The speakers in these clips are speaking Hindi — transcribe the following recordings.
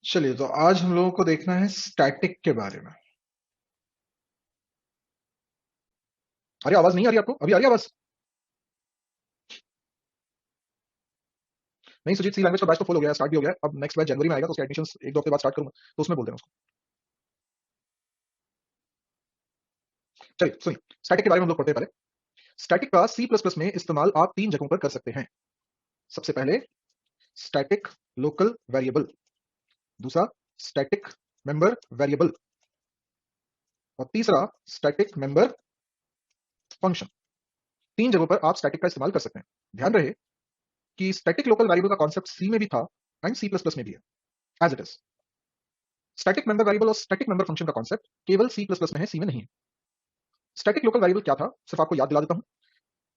चलिए, तो आज हम लोगों को देखना है स्टैटिक के बारे में। अरे आवाज नहीं आ रही आपको? अभी आ रही है आवाज? नहीं सुजीत, सी लैंग्वेज का बैच तो फुल हो गया है, स्टार्ट भी हो गया है। अब नेक्स्ट बैच जनवरी में आएगा, तो उसके एडमिशंस एक दो हफ्ते बाद स्टार्ट करूंगा, तो उसमें बोल देना उसको। चलिए सुनिए, स्टैटिक के बारे में हम लोग पढ़ते हैं पहले। स्टैटिक का सी प्लस प्लस में इस्तेमाल आप तीन जगहों पर कर सकते हैं। सबसे पहले स्टैटिक लोकल वेरिएबल, दूसरा स्टैटिक मेंबर वेरिएबल, और तीसरा स्टैटिक मेंबर फंक्शन। तीन जगहों पर आप स्टैटिक का इस्तेमाल कर सकते हैं। ध्यान रहे कि स्टैटिक लोकल वेरिएबल का कॉन्सेप्ट सी में भी था एंड सी प्लस प्लस में भी है, as it is. Static member variable और स्टैटिक मेंबर फंक्शन का कॉन्सेप्ट केवल सी प्लस प्लस में है, सी में नहीं है। स्टैटिक लोकल वेरिएबल क्या था, सिर्फ आपको याद दिला देता हूं।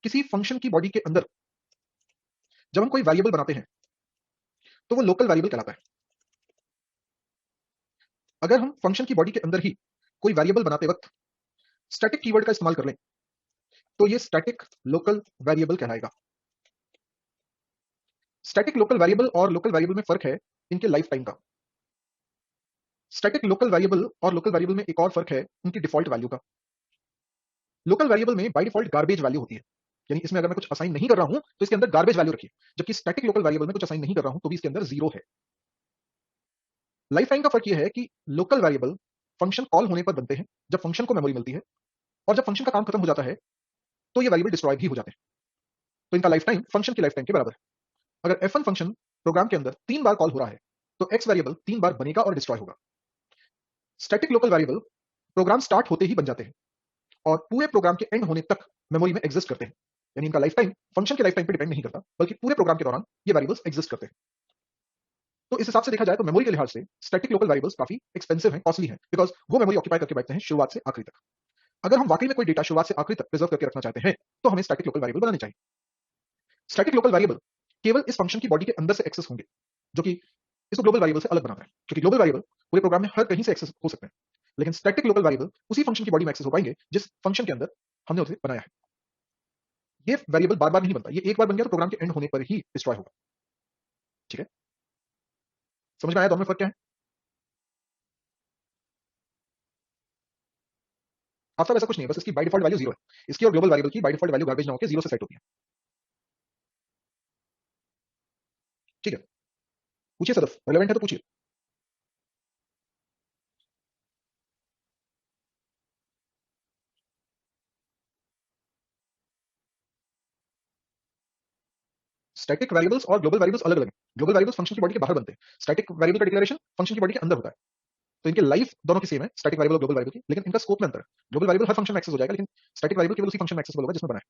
किसी फंक्शन की बॉडी के अंदर जब हम कोई वेरिएबल बनाते हैं तो वो लोकल वेरिएबल कहलाता है। अगर हम फंक्शन की बॉडी के अंदर ही कोई वेरिएबल बनाते वक्त स्टैटिक कीवर्ड का इस्तेमाल कर लें तो ये स्टैटिक लोकल वेरिएबल कहलाएगा। स्टैटिक लोकल वेरिएबल और लोकल वेरिएबल में फर्क है इनके लाइफ टाइम का। स्टैटिक लोकल वेरिएबल और लोकल वेरिएबल में एक और फर्क है उनकी डिफॉल्ट वैल्यू का। लोकल वेरिएबल में बाय डिफॉल्ट गार्बेज वैल्यू होती है, यानी इसमें अगर मैं कुछ असाइन नहीं कर रहा हूं तो इसके अंदर गार्बेज वैल्यू रखिए। जबकि स्टैटिक लोकल वेरिएबल में कुछ असाइन नहीं कर रहा हूं तो भी इसके अंदर जीरो है। लाइफ टाइम का फर्क यह है कि लोकल वेरिएबल फंक्शन कॉल होने पर बनते हैं, जब फंक्शन को मेमोरी मिलती है, और जब फंक्शन का काम खत्म हो जाता है तो ये वेरिएबल डिस्ट्रॉय भी हो जाते हैं। तो इनका लाइफ टाइम फंक्शन की लाइफ टाइम के बराबर है। अगर F1 फंक्शन प्रोग्राम के अंदर 3 बार कॉल हो रहा है तो X वेरिएबल 3 बार बनेगा और डिस्ट्रॉय होगा। Static local variable program start होते ही बन जाते हैं और पूरे प्रोग्राम के एंड होने तक मेमोरी में एग्जिस्ट करते हैं। यानी इनका लाइफ टाइम फंक्शन की लाइफ टाइम पे डिपेंड नहीं करता, बल्कि पूरे प्रोग्राम के दौरान ये वेरिएबल्स एग्जिस्ट करते हैं। तो इस हिसाब से देखा जाए तो मेमोरी के लिहाज से स्टैटिक लोकल वेरिएबल्स काफी एक्सपेंसिव हैं, कॉस्टली हैं, बिकॉज वो मेमोरी ऑक्यूपाई करके बैठते हैं शुरुआत से आखिरी तक। अगर हम वाकई में कोई डेटा शुरुआत से आखिरी तक प्रिजर्व करके रखना चाहते हैं तो हमें स्टैटिक लोकल वेरिएबल बनाने चाहिए। स्टैटिक लोकल वेरिएबल केवल इस फंक्शन की बॉडी के अंदर से एक्सेस होंगे, जो कि इसको ग्लोबल वेरिएबल से अलग बनाता है। क्योंकि ग्लोबल वेरिएबल पूरे प्रोग्राम में हर कहीं से एक्सेस हो सकते हैं, लेकिन स्टैटिक लोकल वेरिएबल उसी फंक्शन की बॉडी में एक्सेस हो पाएंगे जिस फंक्शन के अंदर हमने उसे बनाया है। ये वेरिएबल बार बार नहीं बनता, ये एक बार बन गया तो प्रोग्राम के एंड होने पर ही डिस्ट्रॉय होगा। ठीक है, समझ में आया दोनों में फर्क क्या है? आपका वैसा कुछ नहीं है, बस इसकी बाय डिफॉल्ट वैल्यू जीरो है। इसकी और ग्लोबल वेरिएबल की बाय डिफॉल्ट वैल्यू गार्बेज ना होकर जीरो से सेट होती है। ठीक है, पूछिए सदफ, रिलेवेंट है तो पूछिए। स्टैटिक वेरिएबल्स और ग्लोबल वेरिएबल्स अलग अलग हैं। ग्लोबल वेरिएबल्स फंक्शन की बॉडी के बाहर बनते हैं, स्टैटिक वेरिएबल का डिक्लेरेशन फंक्शन की बॉडी के अंदर होता है। तो इनके लाइफ दोनों की सेम है, स्टैटिक वेरिएबल और ग्लोबल वेरिएबल की, लेकिन इनका स्कोप में अंतर है। ग्लोबल वेरिएबल हर फंक्शन में एक्सेस हो जाएगा, लेकिन स्टैटिक वेरिएबल केवल उसी फंक्शन में एक्सेसिबल होगा जिसमें बना है।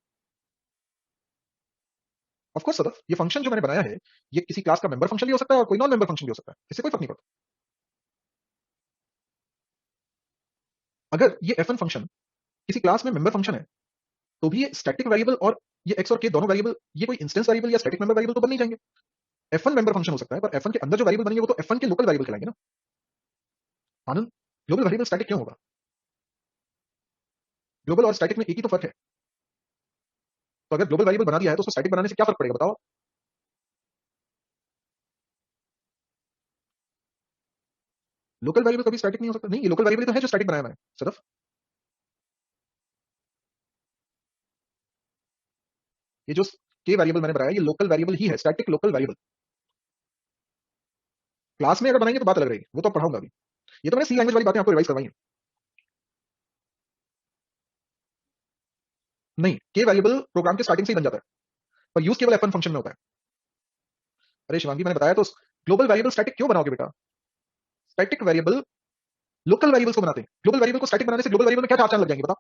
ऑफ कोर्स सदफ, ये फंक्शन जो मैंने बनाया है ये किसी क्लास का मेंबर फंक्शन भी हो सकता है और कोई नॉन मेंबर फंक्शन भी हो सकता है, इससे कोई फर्क नहीं पड़ता। अगर ये F1 फंक्शन किसी क्लास में मेंबर फंक्शन है तो भी ये स्टैटिक वेरिएबल और ये एक्स और के दोनों वेरिएबल ये कोई इंस्टेंस वेरिएबल या स्टैटिक मेंबर वेरिएबल तो बन नहीं जाएंगे। F1 मेंबर फंक्शन हो सकता है, पर F1 के अंदर जो वेरिएबल बनेंगे वो तो F1 के लोकल वेरिएबल कहलाएंगे ना। आनंद, ग्लोबल वेरिएबल स्टैटिक क्यों होगा? ग्लोबल और स्टैटिक में एक ही तो फर्क है। तो अगर ग्लोबल वेरिएबल बना दिया है तो उसको स्टैटिक बनाने से क्या फर्क पड़ेगा बताओ? लोकल वेरिएबल कभी स्टैटिक नहीं हो सकता। नहीं, ये लोकल वेरिएबल तो है जो स्टैटिक बनाया मैंने सिर्फ। ये जो के वेरिएबल मैंने बनाया ये लोकल वेरिएबल ही है, स्टैटिक लोकल वेरिएबल। क्लास में अगर बनाएंगे तो बात अलग रहेगी, वो तो पढ़ाऊंगा अभी। ये तो मैंने सी लैंग्वेज वाली बातें आपको रिवाइज करवाई है। नहीं, के वेरिएबल प्रोग्राम के स्टार्टिंग से ही बन जाता है, पर यूज केवल F1 फंक्शन में होता है। अरे शिवांगी, मैंने बताया तो ग्लोबल वेरिएबल स्टैटिक क्यों बनाओगे बेटा? स्टैटिक वेरिएबल लोकल वेरिएबल्स को बनाते हैं, ग्लोबल वेरिएबल को स्टैटिक बनाने से ग्लोबल वेरिएबल में क्या चार चांद लग जाएंगे बता?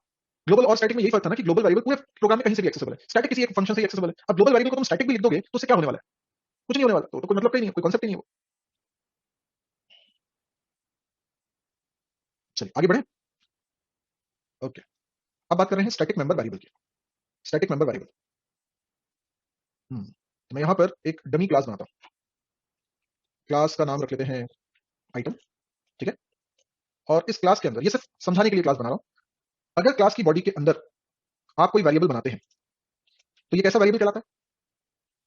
ग्लोबल और स्टैटिक में यही फर्क था ना कि ग्लोबल वेरिएबल पूरे प्रोग्राम में कहीं से भी एक्सेसिबल है, स्टैटिक किसी एक फंक्शन से ही एक्सेसिबल है। अब ग्लोबल वेरिएबल को तुम स्टैटिक भी लिख दोगे तो उससे क्या होने वाला है? कुछ नहीं होने वाला, तो कोई मतलब ही नहीं है, कोई कॉन्सेप्ट ही नहीं है वो। चलिए आगे बढ़े। ओके, अब बात कर रहे हैं स्टैटिक मेंबर वेरिएबल की। स्टैटिक मेंबर वेरिएबल, तो मैं यहां पर एक डमी क्लास बनाता हूं। क्लास का नाम रख लेते हैं आइटम। ठीक है, और इस क्लास के अंदर ये सिर्फ समझाने के लिए क्लास बना रहा हूं। अगर क्लास की बॉडी के अंदर आप कोई वेरिएबल बनाते हैं तो ये कैसा वेरिएबल कहलाता है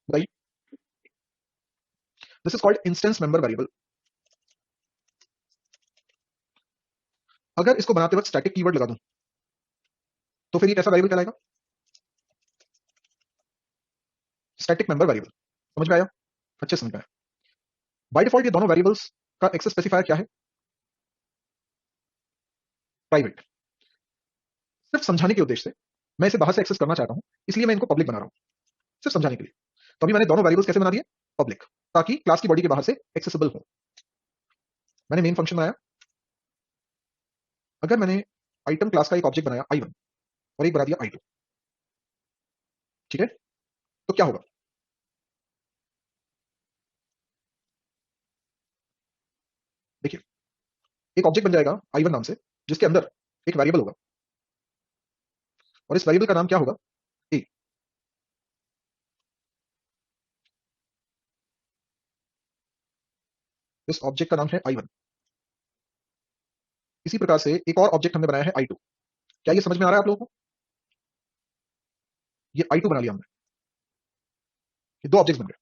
बताइए? This is called instance member variable. अगर इसको बनाते वक्त स्टैटिक कीवर्ड लगा दूं तो फिर ये कैसा वेरिएबल कहलाएगा? Static member variable. समझ में आया? अच्छे समझ में आया। बाय डिफॉल्ट ये दोनों वेरिएबल्स का एक्सेस स्पेसिफायर क्या है? प्राइवेट। सिर्फ समझाने के उद्देश्य से मैं इसे बाहर से एक्सेस करना चाहता हूं, इसलिए मैं इनको पब्लिक बना रहा हूं, सिर्फ समझाने के लिए। तो अभी मैंने दोनों वेरिएबल्स कैसे बना दिए? पब्लिक, ताकि क्लास की बॉडी के बाहर से एक्सेसिबल हो। मैंने मेन फंक्शन बनाया। अगर मैंने आइटम क्लास का एक ऑब्जेक्ट बनाया i1 और एक बना दिया i2, ठीक है, तो क्या होगा? देखिए, एक ऑब्जेक्ट बन जाएगा i1 नाम से, जिसके अंदर एक वेरिएबल होगा, और इस वेरिएबल का नाम क्या होगा? a। इस ऑब्जेक्ट का नाम है i1। इसी प्रकार से एक और ऑब्जेक्ट हमने बनाया है i2। क्या ये समझ में आ रहा है आप लोगों को? ये i2 बना लिया हमने, ये दो ऑब्जेक्ट बन गए।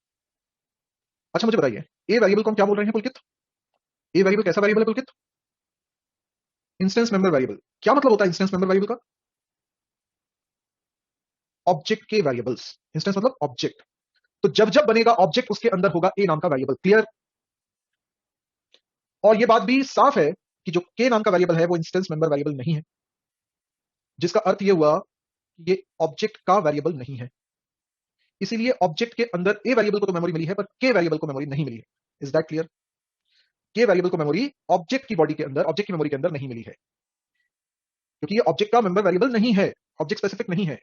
अच्छा मुझे बताइए, ए वेरिएबल को हम क्या बोल रहे हैं पुलकित? ए वेरिएबल कैसा वेरिएबल है पुलकित? Instance member variable. क्या मतलब होता है इंस्टेंस मेंबर वेरिएबल का? ऑब्जेक्ट के वेरिएबल्स। इंस्टेंस मतलब ऑब्जेक्ट। तो जब जब बनेगा ऑब्जेक्ट, उसके अंदर होगा ए नाम का वेरिएबल। क्लियर? और ये बात भी साफ है कि जो के नाम का वेरिएबल है वो इंस्टेंस मेंबर वेरिएबल नहीं है, जिसका अर्थ ये हुआ कि ये ऑब्जेक्ट का वेरिएबल नहीं है। इसीलिए ऑब्जेक्ट के अंदर ए वेरिएबल को तो मेमोरी मिली है, पर के वेरिएबल को मेमोरी नहीं मिली है। Is that clear? के वेरिएबल को मेमोरी ऑब्जेक्ट की बॉडी के अंदर, ऑब्जेक्ट की मेमोरी के अंदर नहीं मिली है, क्योंकि ये ऑब्जेक्ट का मेंबर वेरिएबल नहीं है, ऑब्जेक्ट स्पेसिफिक नहीं है।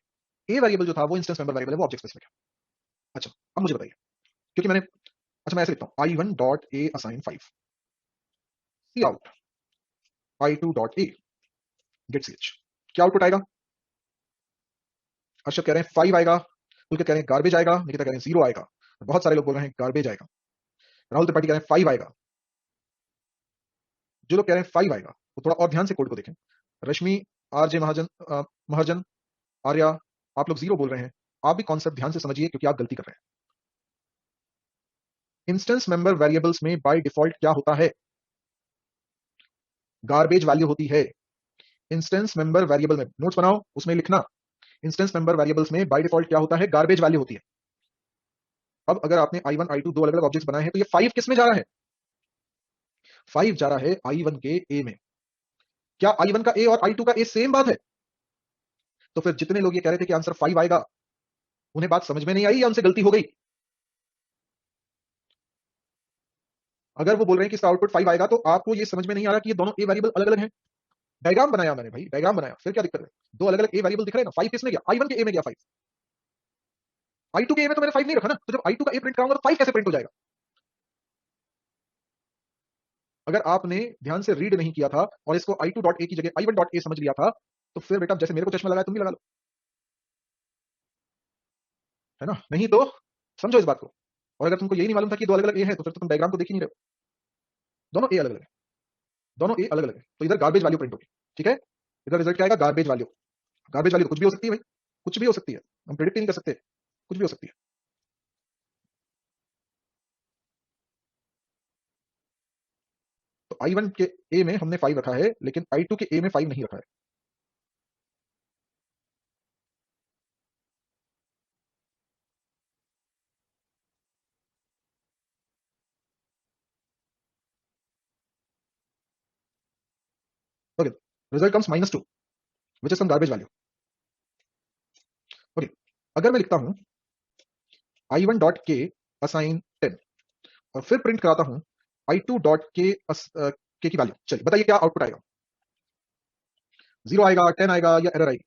ए वेरिएबल जो था वो इंस्टेंस मेंबर वेरिएबल है, वो ऑब्जेक्ट स्पेसिफिक है। अच्छा, अब मुझे बताइए, क्योंकि मैंने, अच्छा मैं ऐसे लिखता हूं i1 dot a assign 5, cout i2 dot a get c h. क्या आउटपुट आएगा? अर्षद कह रहे हैं 5 आएगा, पुलकित कह रहे हैं गार्बेज आएगा, निकिता कह रहे हैं 0 आएगा, बहुत सारे लोग बोल रहे हैं गार्बेज आएगा। राहुल त्रिपाठी कह रहे हैं 5 आएगा। जो लोग कह रहे हैं 5 आएगा वो थोड़ा और ध्यान से कोड को देखें। रश्मि, आरजे महाजन, महर्जन, आर्या, आप लोग 0 बोल रहे हैं। आप भी कॉन्सेप्ट ध्यान से समझिए, क्योंकि आप गलती कर रहे हैं। इंस्टेंस मेंबर वेरिएबल्स में बाय डिफॉल्ट क्या होता है? गार्बेज वैल्यू होती है। इंस्टेंस मेंबर वेरिएबल में नोट्स बनाओ, उसमें लिखना, इंस्टेंस मेंबर वेरिएबल्स में बाय डिफॉल्ट क्या होता है? गार्बेज वैल्यू होती है। अब अगर आपने i1 i2 दो अलग अलग ऑब्जेक्ट्स बनाए हैं, तो ये 5 किस में जा रहा है? 5 जा रहा है i1 के ए में। क्या i1 का ए और i2 का ए सेम बात है? तो फिर जितने लोग ये कह रहे थे कि आंसर 5 आएगा, उन्हें बात समझ में नहीं आई या उनसे गलती हो गई? अगर वो बोल रहे हैं कि इसका आउटपुट 5 आएगा, तो आपको ये समझ में नहीं आ रहा कि ये दोनों ए वेरिएबल अलग अलग हैं। डायग्राम बनाया मैंने भाई, डायग्राम बनाया, फिर क्या दिक्कत है? दो अलग अलग ए वेरिएबल दिख रहे हैं ना। 5 किसमें गया? i1 के ए में गया 5। i2 के ए में तो मैंने 5 नहीं रखा ना, तो जब i2 का ए प्रिंट कराऊंगा तो 5 कैसे प्रिंट हो जाएगा? अगर आपने ध्यान से रीड नहीं किया था और इसको i2 डॉट ए की जगह i1 डॉट ए समझ लिया था, तो फिर बेटा जैसे मेरे को चश्मा लगाया तुम भी लगा लो, है ना? नहीं तो समझो इस बात को। और अगर तुमको यही नहीं मालूम था कि दो अलग अलग ए है, तो फिर तो तुम डायग्राम को देख ही नहीं रहे हो। दोनों ए अलग अलग है, दोनों ए अलग अलग है, तो इधर गार्बेज वैल्यू प्रिंट होगी। ठीक है, इधर रिजल्ट क्या आएगा? Garbage value. गार्बेज वैल्यू तो कुछ भी हो सकती है भाई, कुछ भी हो सकती है, हम प्रिडिक्ट ही नहीं कर सकते, कुछ भी हो सकती है। तो i1 के ए में हमने 5 रखा है, लेकिन i2 के ए में 5 नहीं रखा है। Okay, result comes -2, which is some garbage value. Okay, अगर मैं लिखता हूं i1 डॉट के असाइन 10 और फिर प्रिंट कराता हूं i2 डॉट के की वैल्यू, चलिए बताइए क्या आउटपुट आएगा? 0 आएगा, 10 आएगा, या एरर आएगी?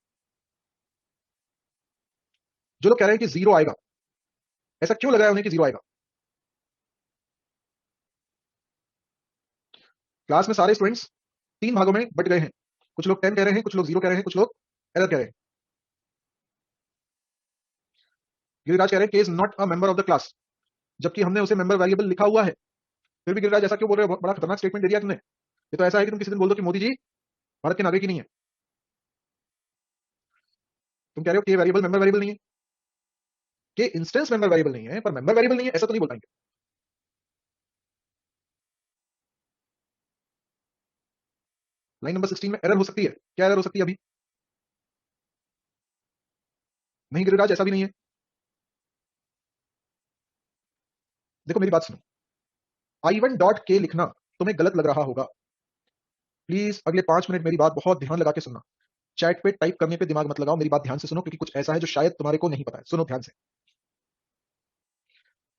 जो लोग कह रहे हैं कि 0 आएगा, ऐसा क्यों लग रहा है उन्हें कि 0 आएगा? क्लास में सारे स्टूडेंट्स 3 भागों में बट गए हैं। कुछ लोग 10 कह रहे हैं, कुछ लोग 0 कह रहे हैं, कुछ लोग एरर कह रहे हैं। गिरिराज कह रहे हैं के is not a member of the class, जबकि हमने उसे मेंबर वेरिएबल लिखा हुआ है। फिर भी गिरिराज ऐसा क्यों बोल रहे हो? बड़ा खतरनाक स्टेटमेंट दे दिया तुमने। ये तो ऐसा है कि तुम किसी दिन बोल दो कि मोदी जी भारत के नागरिक ही नहीं है। तुम कह रहे हो कि वेरिएबल मेंबर वेरिएबल नहीं है, कि इंस्टेंस मेंबर वेरिएबल नहीं है, पर मेंबर वेरिएबल नहीं है, ऐसा तो नहीं बोल पाएंगे। लाइन नंबर 16 में एरर हो सकती है। क्या एरर हो सकती है? अभी नहीं गिरिराज, ऐसा भी नहीं है। देखो मेरी बात सुनो, i1 डॉट के लिखना तुम्हें गलत लग रहा होगा। प्लीज अगले 5 मिनट मेरी बात बहुत ध्यान लगा के सुनना। चैट पे टाइप करने पे दिमाग मत लगाओ, मेरी बात ध्यान से सुनो, क्योंकि कुछ ऐसा है जो शायद तुम्हारे को नहीं पता है। सुनो ध्यान से।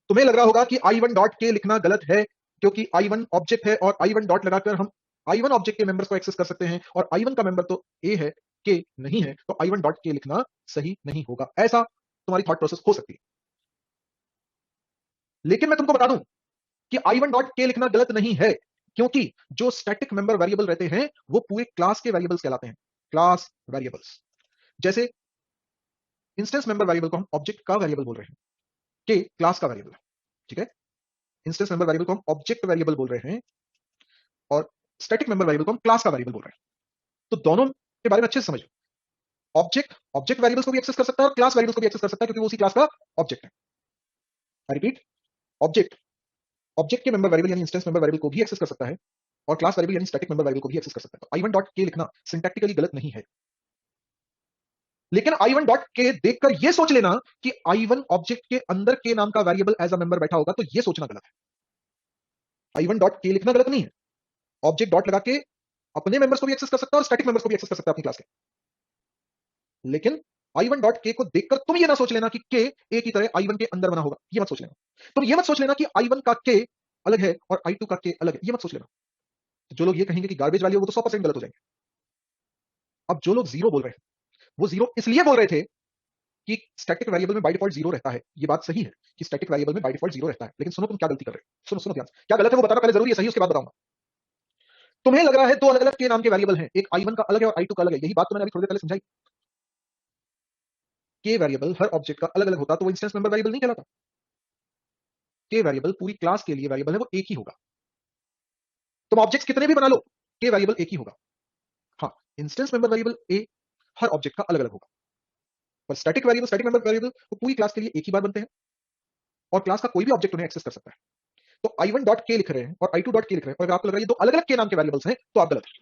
तुम्हें लग रहा होगा कि i1 डॉट के लिखना गलत है, क्योंकि i1 ऑब्जेक्ट है और i1 डॉट लगाकर हम i1 ऑब्जेक्ट के मेंबर्स को एक्सेस कर सकते हैं, और i1 का मेंबर तो a है, के नहीं है, तो i1 डॉट के लिखना सही नहीं होगा। ऐसा तुम्हारी थॉट प्रोसेस हो सकती है। लेकिन मैं तुमको बता दूं कि i1 डॉट के लिखना गलत नहीं है, क्योंकि जो स्टैटिक मेंबर वेरिएबल रहते हैं वो पूरे क्लास के वेरिएबल्स कहलाते हैं। क्लास वेरिएबल्स, जैसे इंस्टेंस मेंबर वेरिएबल को हम ऑब्जेक्ट का वेरिएबल बोल रहे हैं, के क्लास का वेरिएबल है। ठीक है, इंस्टेंस मेंबर वेरिएबल को हम ऑब्जेक्ट वेरिएबल बोल रहे हैं और स्टैटिक मेंबर वेरिएबल को हम क्लास का वेरिएबल बोल रहे हैं। तो दोनों के बारे में अच्छे से समझो। ऑब्जेक्ट ऑब्जेक्ट वेरिएबल्स को भी एक्सेस कर सकता है और क्लास वेरिएबल्स को भी एक्सेस कर सकता है, क्योंकि वो उसी क्लास का ऑब्जेक्ट है। आई रिपीट, ऑब्जेक्ट ऑब्जेक्ट के मेंबर वेरिएबल यानी इंस्टेंस मेंबर वेरिएबल को भी एक्सेस कर सकता है और क्लास वेरिएबल यानी स्टैटिक मेंबर वेरिएबल को भी एक्सेस कर सकता है। तो i1 डॉट के लिखना सिंटैक्टिकली गलत नहीं है, लेकिन i1 डॉट के देखकर यह सोच लेना कि i1 ऑब्जेक्ट के अंदर के नाम का वेरिएबल एज अ मेंबर बैठा होगा, तो यह सोचना गलत है। i1 डॉट के लिखना गलत नहीं है। ऑब्जेक्ट डॉट लगा के अपने मेंबर्स को भी एक्सेस कर सकता है और स्टैटिक मेंबर्स को भी एक्सेस कर सकता है अपनी क्लास के। लेकिन i1 डॉट के को देखकर तुम ये ना सोच लेना कि के ए की तरह i1 के अंदर बना होगा, ये मत सोच लेना। तुम ये मत सोच लेना कि i1 का के अलग है और i2 का के अलग है, ये मत सोच लेना। तो जो लोग ये कहेंगे कि गार्बेज वाली है, वो तो 100% गलत हो जाएंगे। अब जो लोग जीरो बोल रहे हैं, वो जीरो इसलिए बोल रहे थे कि स्टैटिक वेरिएबल में बाय डिफॉल्ट जीरो रहता है। ये बात सही है कि स्टैटिक वेरिएबल में बाय डिफॉल्ट जीरो रहता है, लेकिन सुनो तुम क्या गलती कर रहे हो। सुनो सुनो ध्यान से, क्या गलत है वो बताना पहले जरूरी है, सही उसके बाद बताऊंगा। तुम्हें लग रहा है दो अलग अलग के नाम के वेरिएबल हैं, एक i1 का अलग है और i2 का अलग है। यही बात तो मैंने अभी थोड़ी देर पहले समझाई। के वेरिएबल हर ऑब्जेक्ट का अलग अलग होता तो वो इंस्टेंस मेंबर वेरिएबल नहीं कहलाता। के वेरिएबल पूरी क्लास के लिए वेरिएबल है, वो एक ही होगा। तुम ऑब्जेक्ट्स कितने भी बना लो, के वेरिएबल एक ही होगा। हाँ, इंस्टेंस मेंबर वेरिएबल ए हर ऑब्जेक्ट का अलग अलग होगा, पर static variable static member variable वो पूरी क्लास के लिए एक ही बार बनते हैं और क्लास का कोई भी ऑब्जेक्ट उन्हें एक्सेस कर सकता है। तो i1 डॉट के लिख रहे हैं और i2 डॉट के लिख रहे हैं, और अगर आपको लग रहा है ये दो अलग अलग के नाम के वेरिएबल्स हैं, तो आप गलत हैं।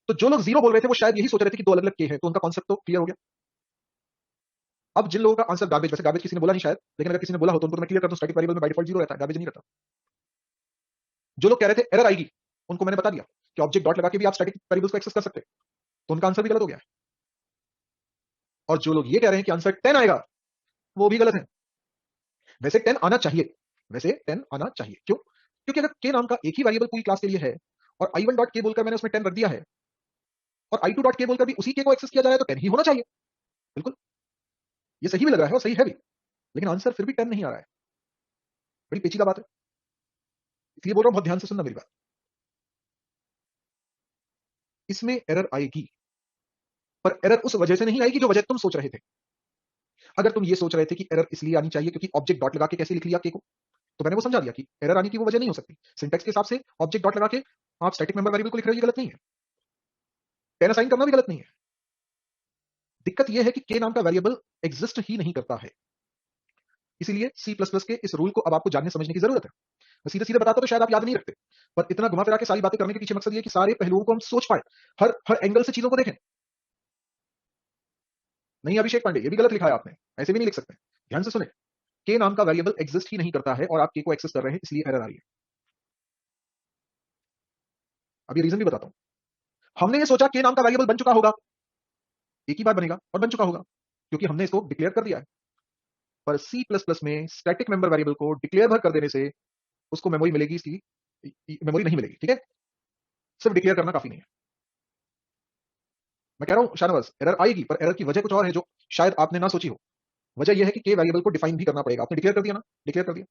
तो जो लोग जीरो बोल रहे थे वो शायद यही सोच रहे थे कि दो अलग अलग के हैं, तो उनका कॉन्सेप्ट तो क्लियर हो गया। अब जिन लोगों का आंसर गार्बेज, वैसे गार्बेज किसी ने बोला नहीं शायद, लेकिन अगर किसी ने बोला हो तो उनको मैं क्लियर कर दूं, स्टैटिक वेरिएबल में बाय डिफॉल्ट जीरो रहता है, गार्बेज नहीं रहता। जो लोग कह रहे थे एरर आएगी, उनको मैंने बता दिया कि ऑब्जेक्ट डॉट लगा के भी आप स्टैटिक वेरिएबल्स को एक्सेस कर सकते हैं, तो उनका आंसर भी गलत हो गया है। और जो लोग ये कह रहे हैं कि आंसर 10 आएगा, वो भी गलत है। वैसे 10 आना चाहिए, वैसे 10 आना चाहिए। क्यों? क्योंकि अगर के नाम का एक ही वेरिएबल पूरी क्लास के लिए है और i1 डॉट के बोलकर मैंने उसमें 10 रख दिया है और i2 डॉट के बोलकर भी उसी के को एक्सेस किया जा रहा है, तो 10 ही होना चाहिए। बिल्कुल, ये सही भी लग रहा है और सही है भी, लेकिन आंसर फिर भी 10 नहीं आ रहा है। बड़ी पेचीदा बात है, इसलिए बोल रहा हूं बहुत ध्यान से सुनना मेरी बात। इसमें एरर आएगी, पर एरर उस वजह से नहीं आएगी जो वजह तुम सोच रहे थे। अगर तुम ये सोच रहे थे कि एरर इसलिए आनी चाहिए क्योंकि ऑब्जेक्ट डॉट लगा के कैसे लिख लिया के को, तो मैंने वो समझा दिया कि एरर आने की वो वजह नहीं हो सकती। सिंटैक्स के हिसाब से ऑब्जेक्ट डॉट लगा के आप स्टैटिक मेंबर वेरिएबल को लिख रहे हो, ये गलत नहीं है। 10 असाइन करना भी गलत नहीं है। दिक्कत यह है कि के नाम का वेरिएबल एग्जिस्ट ही नहीं करता है। इसीलिए सी प्लस प्लस के इस रूल को अब आपको जानने समझने की जरूरत है। मैं सीधे सीधे बताता तो शायद आप याद नहीं रखते, पर इतना घुमा फिरा के सारी बातें करने के पीछे मकसद ये कि सारे पहलुओं को हम सोच पाए, हर हर एंगल से चीजों को देखें। नहीं अभिषेक पांडे, ये भी गलत लिखा है आपने, ऐसे भी नहीं लिख सकते। ध्यान से सुने, के नाम का वेरिएबल एग्जिस्ट ही नहीं करता है और आप के को एक्सेस कर रहे हैं, इसलिए एरर आ रही है। अभी रीजन भी बताता हूं। हमने ये सोचा के नाम का वेरिएबल बन चुका होगा, एक ही बार बनेगा और बन चुका होगा, क्योंकि हमने इसको डिक्लेयर कर दिया है। पर सी प्लस प्लस में स्टैटिक मेंबर वेरिएबल को डिक्लेयर भर कर देने से उसको मेमोरी मिलेगी, इसकी मेमोरी नहीं मिलेगी। ठीक है, सिर्फ डिक्लेयर करना काफी नहीं है। मैं कह रहा हूं शाहनवाज, एरर आएगी, पर एरर की वजह कुछ और है जो शायद आपने ना सोची हो। वजह यह है कि के वेरिएबल को डिफाइन भी करना पड़ेगा। आपने डिक्लेयर कर दिया ना, डिक्लेयर कर दिया,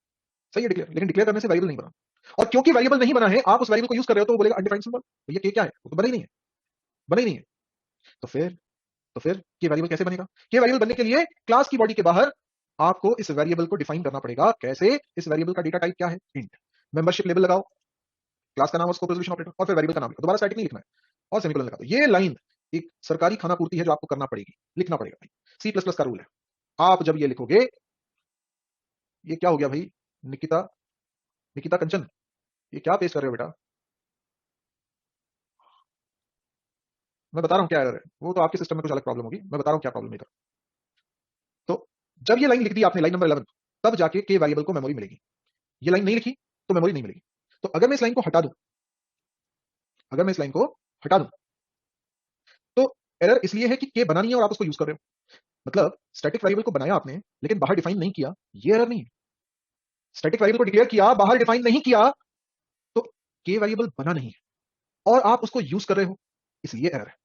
सही है डिक्लेयर, लेकिन डिक्लेयर करने से वेरिएबल नहीं बना। और क्योंकि वेरिएबल नहीं बना है, आप उस वेरिएबल को यूज कर रहे हो, तो वो बोलेगा अनडिफाइंड सिंबल। भैया के क्या है, वो तो बना ही नहीं है, बना ही नहीं है। तो फिर के वेरिएबल कैसे बनेगा? के वेरिएबल बनने के लिए क्लास की बॉडी के बाहर आपको इस वेरिएबल को डिफाइन करना पड़ेगा। कैसे? इस वेरिएबल का डेटा टाइप क्या है? इंट। मेंबरशिप लेबल लगाओ, क्लास का नाम और स्कोप रेजोल्यूशन ऑपरेटर, और फिर वेरिएबल का नाम लिखो, दोबारा स्टैटिक नहीं लिखना है, और सेमीकोलन लगा दो। ये लाइन एक सरकारी खाना पूर्ति है जो आपको करना पड़ेगी, लिखना पड़ेगा भाई। सी प्लस प्लस का रूल है। आप जब ये लिखोगे, ये क्या हो गया भाई निकिता, निकिता कंचन, ये क्या पेश कर रहे हो बेटा? मैं बता रहा हूँ क्या एरर है, वो तो आपके सिस्टम में कुछ अलग प्रॉब्लम होगी, मैं बता रहा हूँ क्या प्रॉब्लम है। तो जब ये लाइन लिख दी आपने, लाइन नंबर 11, तब जाके के वेरिएबल को मेमोरी मिलेगी। ये लाइन नहीं लिखी तो मेमोरी नहीं मिलेगी। तो अगर मैं इस लाइन को हटा दूं, अगर मैं इस लाइन को हटा दूं, तो एरर इसलिए है कि के बना नहीं है और आप उसको यूज कर रहे हो। मतलब स्टैटिक वेरिएबल को बनाया आपने लेकिन बाहर डिफाइन नहीं किया, ये एरर नहीं है। स्टैटिक वेरिएबल को डिक्लेयर किया, बाहर डिफाइन नहीं किया, तो के वेरिएबल बना नहीं है और आप उसको यूज कर रहे हो, इसलिए एरर है।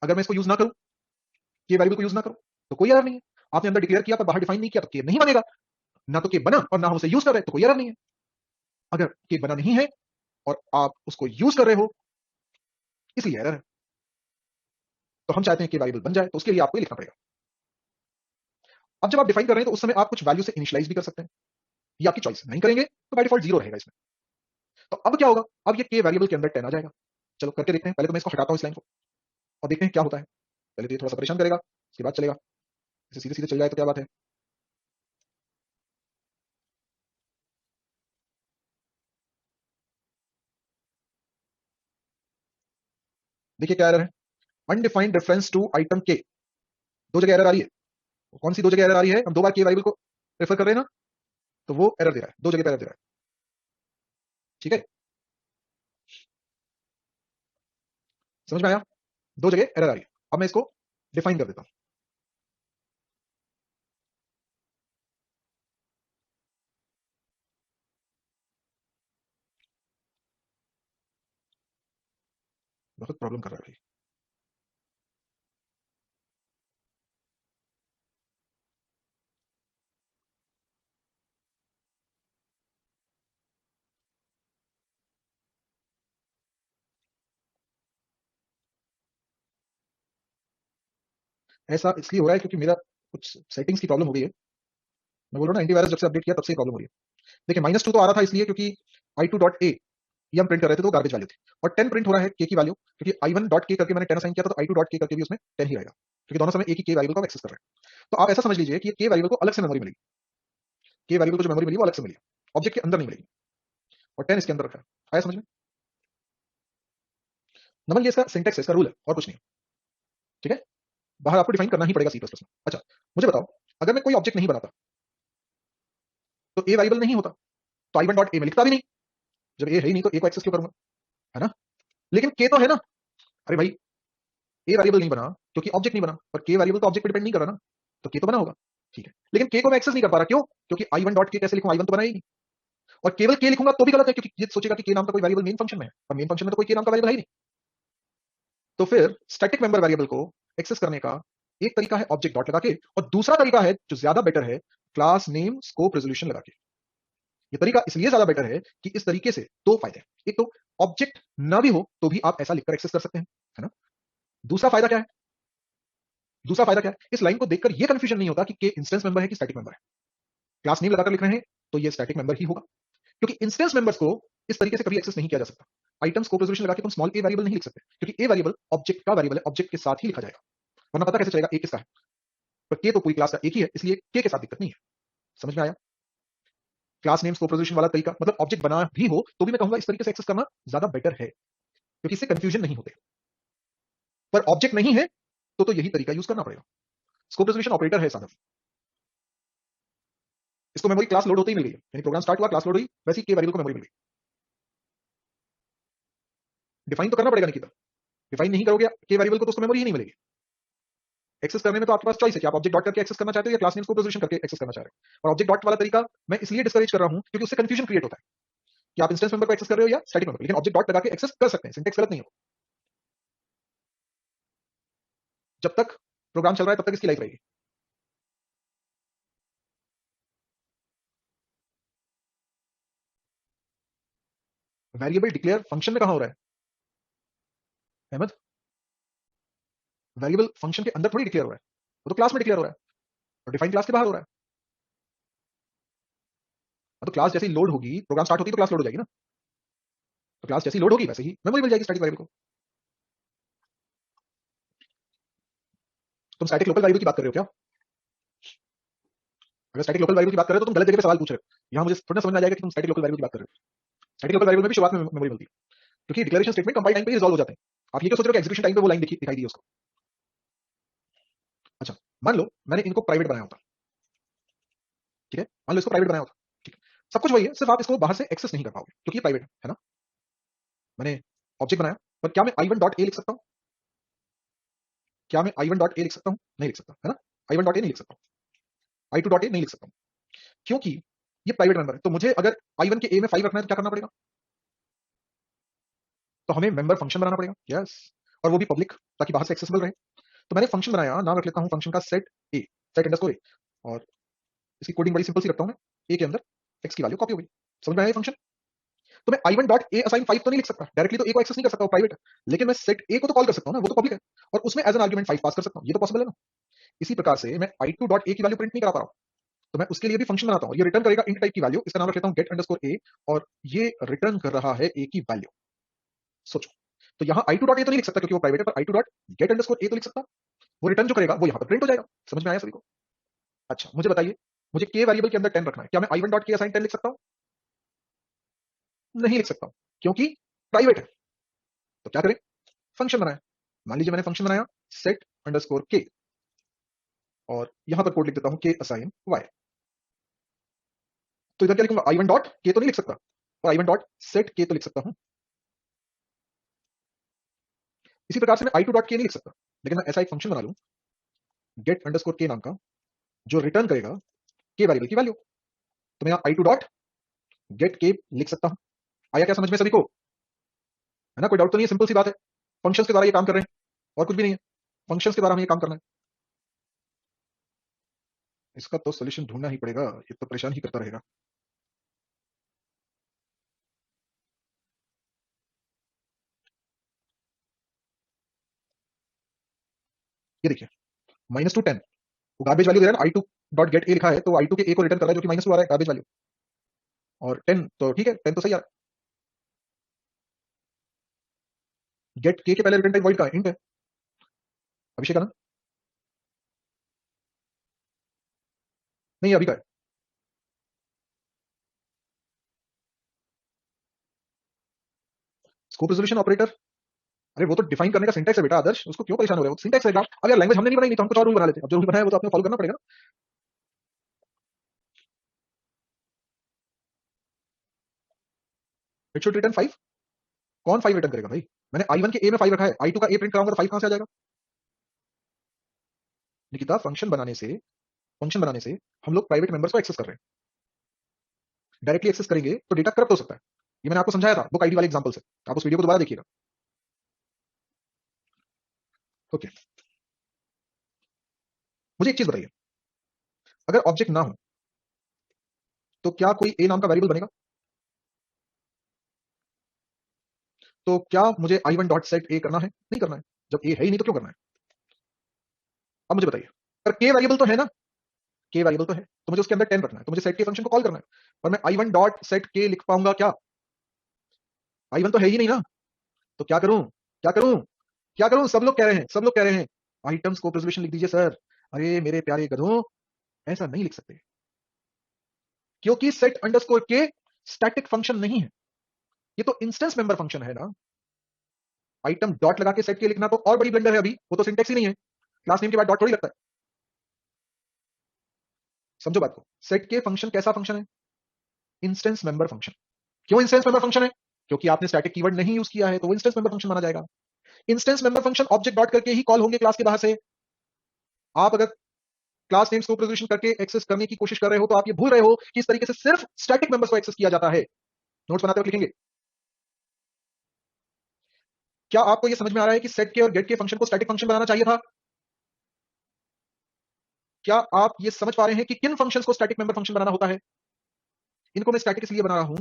अगर मैं इसको यूज ना करूं, के वेरिएबल को यूज ना करूं, तो कोई एरर नहीं है। आपने अंदर डिक्लेयर किया पर बाहर डिफाइन नहीं किया तो के नहीं बनेगा। ना तो के बना और ना हम उसे यूज कर रहे हैं, तो कोई एरर नहीं है। अगर के बना नहीं है और आप उसको यूज कर रहे हो, इसलिए एरर है। तो हम चाहते हैं कि वेरिएबल बन जाए, तो उसके लिए आपको ये लिखना पड़ेगा। अब जब आप डिफाइन कर रहे हैं तो उस समय आप कुछ वैल्यू से इनिशियलाइज भी कर सकते हैं, ये आपकी चॉइस। नहीं करेंगे तो बाय डिफॉल्ट जीरो रहेगा इसमें। तो अब क्या होगा, अब ये के वेरिएबल के अंदर 10 आ जाएगा। चलो करके देखते हैं। पहले तो मैं इसको हटाता हूं इस लाइन को और देखते हैं क्या होता है। पहले तो ये थोड़ा सा परेशान करेगा, उसके बाद चलेगा। इसे सीधे सीधे चल जाए तो क्या बात है। देखिए क्या एरर है, अनडिफाइंड रेफरेंस टू आइटम के। दो जगह एरर आ रही है। कौन सी दो जगह एरर आ रही है? हम दो बार के वेरिएबल को रेफर कर रहे हैं ना, तो वो एरर दे रहा है, दो जगह पे एरर दे रहा है। ठीक है, समझ में आया? दो जगह एरर आ रही है। अब मैं इसको डिफाइन कर देता हूं। बहुत प्रॉब्लम कर रहा है भाई। ऐसा इसलिए हो रहा है क्योंकि मेरा कुछ सेटिंग्स की प्रॉब्लम हो गई है। मैं बोल रहा हूँ ना, एंटीवायरस जब से अपडेट किया तब से प्रॉब्लम हो रही है। देखिए -2 तो आ रहा था इसलिए क्योंकि i2.a ये हम प्रिंट कर रहे थे तो गार्बेज वैल्यू थी। और 10 प्रिंट हो रहा है के की वैल्यू, क्योंकि i1.k करके मैंने 10 असाइन किया था, तो i2.k करके भी उसमें 10 ही रहेगा, क्योंकि दोनों समय एक ही के वैल्यूबल को हम एक्सेस कर रहे हैं। तो आप ऐसा समझ लीजिए कि ये के वैल्यूबल को अलग से मेमोरी मिलेगी। के वैल्यूबल को जो मेमोरी मिली वो अलग से मिली, ऑब्जेक्ट के अंदर नहीं मिलेगी। और 10 इसके अंदर रखा है। आया समझ में? नमन, ये इसका सिंटेक्स है, इसका रूल है और कुछ नहीं। ठीक है, बाहर आपको डिफाइन करना ही पड़ेगा C++ में। अच्छा, मुझे बताओ, अगर मैं कोई ऑब्जेक्ट नहीं बनाता तो ए वेरिएबल नहीं होता, तो i1.a में लिखता भी नहीं। जब ए है ही नहीं तो ए को एक्सेस क्यों करूंगा, है ना? लेकिन के तो है ना। अरे भाई, ए वेरिएबल नहीं बना क्योंकि ऑब्जेक्ट नहीं बना, और के वेरिएबल तो ऑब्जेक्ट पे डिपेंड नहीं कर रहा ना, तो के तो बना होगा। ठीक है, लेकिन के को मैं एक्सेस नहीं कर पा रहा, क्यों? क्योंकि i1.k कैसे लिखूं, i1 तो बना ही नहीं। और केवल के लिखूंगा तो भी गलत है, क्योंकि ये सोचेगा कि के नाम का कोई वेरिएबल मेन फंक्शन में है, और मेन फंक्शन में तो कोई के नाम का वेरिएबल है ही नहीं। तो फिर स्टैटिक मेंबर वेरिएबल को एक्सेस करने का एक तरीका है ऑब्जेक्ट डॉट लगा के, और दूसरा तरीका है जो ज्यादा बेटर है, क्लास नेम स्कोप रेजोल्यूशन लगा के। ये तरीका इसलिए ज्यादा बेटर है कि इस तरीके से दो फायदे हैं। एक तो ऑब्जेक्ट ना भी हो तो भी आप ऐसा लिखकर एक्सेस कर सकते हैं, है ना? दूसरा फायदा क्या है? दूसरा फायदा क्या है, इस लाइन को देखकर ये कंफ्यूजन नहीं होता कि के इंस्टेंस मेंबर है कि स्टैटिक मेंबर है। क्लास नेम लगाकर लिख रहे हैं तो ये स्टैटिक मेंबर ही होगा, क्योंकि इंस्टेंस मेंबर्स को इस तरीके से कभी एक्सेस नहीं किया जा सकता। आइटम स्कोप रेजोल्यूशन लगा के तुम स्मॉल ए वेरिएबल नहीं लिख सकते, क्योंकि ए वेरिएबल ऑब्जेक्ट का वेरिएबल है, ऑब्जेक्ट के साथ ही लिखा जाएगा, वरना पता कैसे चलेगा ए किसका है? पर के तो पूरी क्लास का एक ही है, इसलिए के साथ दिक्कत नहीं है। समझ में आया? क्लास नेम स्कोप रेजोल्यूशन वाला तरीका, मतलब ऑब्जेक्ट बना भी हो तो भी मैं कहूंगा इस तरीके से एक्सेस करना ज्यादा बेटर है, क्योंकि इससे कंफ्यूजन नहीं होते। पर ऑब्जेक्ट नहीं है तो यही तरीका यूज करना पड़ेगा। स्कोप रेजोल्यूशन ऑपरेटर है साधन। इसको मेमोरी क्लास लोड होते ही मिल गई है, यानी प्रोग्राम स्टार्ट हुआ, क्लास लोड हुई, वैसे ही के वेरिएबल को मेमोरी मिल गई। डिफाइन तो करना पड़ेगा निकिता, डिफाइन नहीं करोगे के वेरिएबल को तो उसको मेमोरी ही नहीं मिलेगी। एक्सेस करने में तो आपके पास चॉइस है कि आप ऑब्जेक्ट डॉट करके एक्सेस करना चाहते हो या क्लास नेम को पोजीशन करके एक्सेस करना चाह रहे हो। और ऑब्जेक्ट डॉट वाला तरीका मैं इसलिए डिस्करेज कर रहा हूं क्योंकि उससे कंफ्यूजन क्रिएट होता है कि आप इंस्टेंस मेंबर को एक्सेस कर रहे हो या स्टैटिक मेंबर, लेकिन ऑब्जेक्ट डॉट लगा के एक्सेस कर सकते हैं, सिंटेक्स गलत नहीं हो। जब तक प्रोग्राम चल रहा है तब तक इसकी लाइफ रहेगी। वेरिएबल डिक्लेयर फंक्शन में कहां हो रहा है अहमद? वेरिएबल फंक्शन के अंदर थोड़ी डिक्लेयर हो रहा है, वो तो क्लास में डिक्लेयर हो रहा है, और डिफाइन क्लास के बाहर हो रहा है। तो क्लास जैसे ही लोड होगी, प्रोग्राम स्टार्ट होती है तो क्लास लोड हो जाएगी ना, तो क्लास जैसी लोड होगी वैसे ही मेमोरी मिल जाएगी स्टैटिक वेरिएबल को। तुम स्टैटिक लोकल वेरिएबल की बात कर रहे हो क्या? अगर स्टैटिक लोकल वेरिएबल की बात कर रहे हो तो तुम गलत जगह पे सवाल पूछ रहे हो। यहाँ मुझे थोड़ा समझ में आ जाएगा कि तुम स्टैटिक लोकल वेरिएबल की बात कर रहे हो। स्टैटिक लोकल वेरिएबल में भी शुरुआत में मेमोरी मिलती है, क्योंकि डिक्लेरेशन स्टेटमेंट कंपाइल टाइम पे ही रिजॉल्व हो जाते हैं। आप ये क्यों सोच रहे हो कि एग्जीक्यूशन टाइम पे वो लाइन दिखाई दी उसको। अच्छा, मान लो मैंने इनको प्राइवेट बनाया होता, ठीक है, मान लो इसको प्राइवेट बनाया होता, ठीक है, सब कुछ वही है, सिर्फ आप इसको बाहर से एक्सेस नहीं कर पाओगे क्योंकि ये प्राइवेट है ना। मैंने ऑब्जेक्ट बनाया, पर क्या मैं i1 डॉट ए लिख सकता हूं? क्या मैं i1 डॉट ए लिख सकता हूं? नहीं लिख सकता, है ना। i1 डॉट ए नहीं लिख सकता हूं, i2 डॉट ए नहीं लिख सकता हूं, क्योंकि ये प्राइवेट मेंबर है। तो मुझे अगर i1 के ए में 5 रखना है तो क्या करना पड़ेगा? तो हमें मेंबर फंक्शन बनाना पड़ेगा, यस, और वो भी पब्लिक, ताकि बाहर से एक्सेसिबल रहे। तो मैंने फंक्शन बनाया, नाम रख लेता हूं फंक्शन का सेट ए, सेट अंडरस्कोर ए, और इसकी कोडिंग बड़ी सिंपल सी रखता हूं मैं, ए के अंदर एक्स की वैल्यू कॉपी हो गई। समझ में आया ये फंक्शन? तो मैं i1 डॉट ए असाइन 5 तो नहीं लिख सकता डायरेक्टली, तो ए को एक्सेस नहीं कर सकता, वो प्राइवेट है, लेकिन मैं सेट ए को तो कॉल कर सकता हूं ना, वो तो पब्लिक है, और उसमें एज एन आर्गुमेंट 5 पास कर सकता हूं, ये तो पॉसिबल है ना। इसी प्रकार से मैं i2 डॉट ए की वैल्यू प्रिंट नहीं करा पा रहा हूं, तो मैं उसके लिए भी फंक्शन बनाता हूं, ये रिटर्न करेगा इंट टाइप की वैल्यू, इसका नाम रख लेता हूं गेट अंडरस्कोर ए, और ये रिटर्न कर रहा है ए की वैल्यू। सोचो, तो यहां i2 डॉट ए तो नहीं लिख सकता क्योंकि वो प्राइवेट है, पर i2 डॉट गेट अंडरस्कोर ए तो लिख सकता, वो रिटर्न जो करेगा वो यहां पर प्रिंट हो जाएगा। समझ में आया सभी को? अच्छा, मुझे बताइए, मुझे के वेरिएबल के अंदर 10 रखना है, क्या मैं i1 डॉट के असाइन 10 लिख सकता हूं? नहीं लिख सकता हूं, क्योंकि प्राइवेट है। तो क्या करें? फंक्शन बनाए। मान लीजिए मैंने फंक्शन बनाया सेट अंडरस्कोर के, और यहां पर कोड लिख देता हूं के असाइन वाई। तो इधर क्या लिखूंगा? i1 डॉट के तो नहीं लिख सकता, और i1 डॉट सेट के तो लिख सकता हूं। इसी प्रकार से मैं i2 डॉट के नहीं लिख सकता, लेकिन मैं ऐसा एक फंक्शन बना लूं गेट अंडरस्कोर के नाम का, जो रिटर्न करेगा के वेरिएबल की वैल्यू। तो मैं यहां i2 डॉट गेट के लिख सकता हूं। आया क्या समझ में सभी को? है ना, कोई डाउट तो नहीं है, सिंपल सी बात है। फंक्शंस के द्वारा ये काम कर रहे हैं, और कुछ भी नहीं है, फंक्शंस के द्वारा हमें ये काम करना है। इसका तो सोल्यूशन ढूंढना ही पड़ेगा, ये तो परेशान ही करता रहेगा। ये देखिए, -2 10, वो गार्बेज वैल्यू दे रहा है ना, i2 डॉट गेट ए लिखा है, तो i2 के ए को रिटर्न कर रहा है, जो कि -2 आ रहा है गार्बेज वैल्यू, और 10 तो ठीक है, 10 तो सही आ रहा है। गेट के पहले रिटर्न टाइप वॉइड का है, इंट है, अभिषेक आनंद नहीं, अभी का है। स्कोप रेजोल्यूशन ऑपरेटर, अरे वो तो डिफाइन करने का सिंटैक्स है बेटा आदर्श, उसको क्यों परेशान हो रहे हो? सिंटैक्स है यार, अब यार लैंग्वेज हमने नहीं बनाई, नहीं तो हम कुछ और रूल बना लेते, अब जो रूल बनाया वो तो आपने फॉलो करना पड़ेगा। It should return 5। कौन 5 रिटर्न करेगा भाई? मैंने i1 के ए में 5 रखा है, i2 का ए प्रिंट कराऊंगा तो 5 कहां से आ जाएगा? निकिता, फंक्शन बनाने से हम लोग प्राइवेट मेंबर्स को एक्सेस कर रहे हैं, डायरेक्टली एक्सेस करेंगे तो डेटा करप्ट हो सकता है। ये मैंने आपको समझाया था बुक आईडी वाले एग्जांपल से, आप उस वीडियो को दोबारा देखिएगा। ओके, मुझे एक चीज बताइए, अगर ऑब्जेक्ट ना हो तो क्या कोई ए नाम का वेरिएबल बनेगा? तो क्या मुझे i1 डॉट सेट ए करना है? नहीं करना है, जब ए है ही नहीं तो क्यों करना है? अब मुझे बताइए, पर के वेरिएबल तो है ना, के वेरिएबल तो है, तो मुझे उसके अंदर 10 रखना है, तो मुझे सेट के फंक्शन को कॉल करना है, और मैं i1 डॉट सेट के लिख पाऊंगा क्या? i1 तो है ही नहीं ना, तो क्या करूं? क्या करूं? क्या करूं? सब लोग कह रहे हैं, सब लोग कह रहे हैं आइटम स्कोप रेजोल्यूशन लिख दीजिए सर। अरे मेरे प्यारे गधों, ऐसा नहीं लिख सकते, क्योंकि सेट अंडरस्कोर के स्टैटिक फंक्शन नहीं है, ये तो इंस्टेंस मेंबर फंक्शन है ना। आइटम डॉट लगा के सेट के लिखना तो और बड़ी ब्लंडर है, अभी वो तो सिंटेक्स ही नहीं है, क्लास नेम के बाद डॉट थोड़ी लगता है। समझो बात को, सेट के फंक्शन कैसा फंक्शन है? Instance member function. क्यों इंस्टेंस मेंबर फंक्शन है? क्योंकि आपने स्टैटिक कीवर्ड नहीं यूज किया है, तो वो इंस्टेंस मेंबर फंक्शन माना जाएगा। Instance member function object dot करके ही कॉल होंगे क्लास के बाहर से। आप अगर क्लास नेम स्कोप रेजोल्यूशन करके एक्सेस करने की कोशिश कर रहे हो तो आप ये भूल रहे हो कि इस तरीके से सिर्फ स्टैटिक मेंबर्स को एक्सेस किया जाता है। नोट्स बनाते हुए लिखेंगे। क्या आपको यह समझ में आ रहा है कि सेट के और गेट के फंक्शन को स्टैटिक फंक्शन बनाना चाहिए था? क्या आप ये समझ पा रहे हैं कि किन फंक्शंस को स्टैटिक मेंबर फंक्शन बनाना होता है? इनको मैं स्टैटिक इसलिए बना रहा हूं